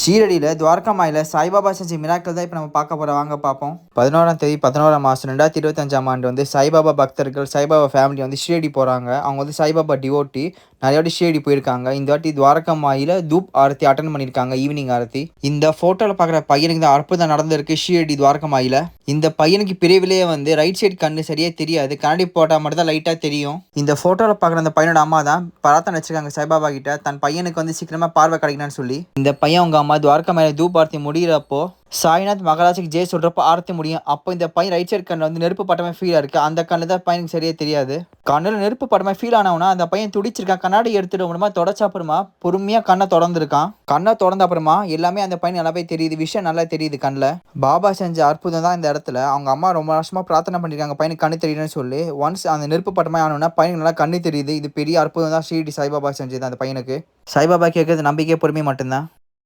ஷீரடியில் துவாரகா மாயில சாய்பாபா செஞ்ச மிராக்கள் தான் இப்போ நம்ம பார்க்க போகிறோம். வாங்க பார்ப்போம். 11ஆம் தேதி 11ஆம் மாதம் 2025ஆம் ஆண்டு வந்து சாய்பாபா பக்தர்கள் சாய்பாபா ஃபேமிலி வந்து ஷீரடி போகிறாங்க. அவங்க வந்து சாய்பாபா டிவோட்டி நிறைய வாட்டி ஷீரடி போயிருக்காங்க. இந்த வாட்டி துவாரகா மாயில தூப் ஆரத்தி அட்டன் பண்ணியிருக்காங்க, ஈவினிங் ஆரத்தி. இந்த ஃபோட்டோவில் பார்க்குற பையனுக்கு தான் அற்புதம் நடந்திருக்கு ஷீரடி துவாரகா மாயில. இந்த பையனுக்கு பிரிவிலேயே வந்து ரைட் சைடு கண்ணு சரியாக தெரியாது, கண்ணாடி போட்டால் மட்டும் தான் லைட்டாக தெரியும். இந்த ஃபோட்டோவில் பார்க்குற அந்த பையனோட அம்மா தான் பிரார்த்தனை வச்சிருக்காங்க சாய்பாபா கிட்ட, தன் பையனுக்கு வந்து சீக்கிரமாக பார்வை கிடைக்கணும்னு சொல்லி. இந்த பையன் அவங்க அம்மா துவாரகா மாயில தூப் ஆரத்தி முடிகிறப்போ சாய்நாத் மகாராஜுக்கு ஜெய் சொல்கிறப்போ ஆரத்தி முடியும். அப்போ இந்த பையன் ரைட் சைடு கண்ணில் வந்து நெருப்பு பட்டமே ஃபீல் இருக்குது. அந்த கண்ணில் தான் பையனுக்கு சரியாக தெரியாது. கண்ணில் நெருப்பு பட்டமே ஃபீல் ஆனவனா அந்த பையன் துடிச்சிருக்கான். கண்ணாடி எடுத்துட்டு மூலமாக தொடச்ச அப்புறமா பொறுமையாக கண்ணை திறந்துருக்கான். கண்ணை திறந்த அப்புறமா எல்லாமே அந்த பையன் நல்லாவே தெரியுது, விஷயம் நல்லா தெரியுது கண்ணில். பாபா செஞ்ச அற்புதம் தான் இந்த இடத்துல. அவங்க அம்மா ரொம்ப வருஷமாக பிரார்த்தனை பண்ணியிருக்காங்க பையனுக்கு கண்ணு தெரியுதுன்னு சொல்லி. ஒன்ஸ் அந்த நெருப்பு பட்டமே ஆனோன்னா பையனுக்கு நல்லா கண்ணு தெரியுது. இது பெரிய அற்புதம் தான் ஷீரடி சாய்பாபா செஞ்சது அந்த பையனுக்கு. சாய்பாபா கேட்குறது நம்பிக்கை பொறுமை மட்டும்தான்.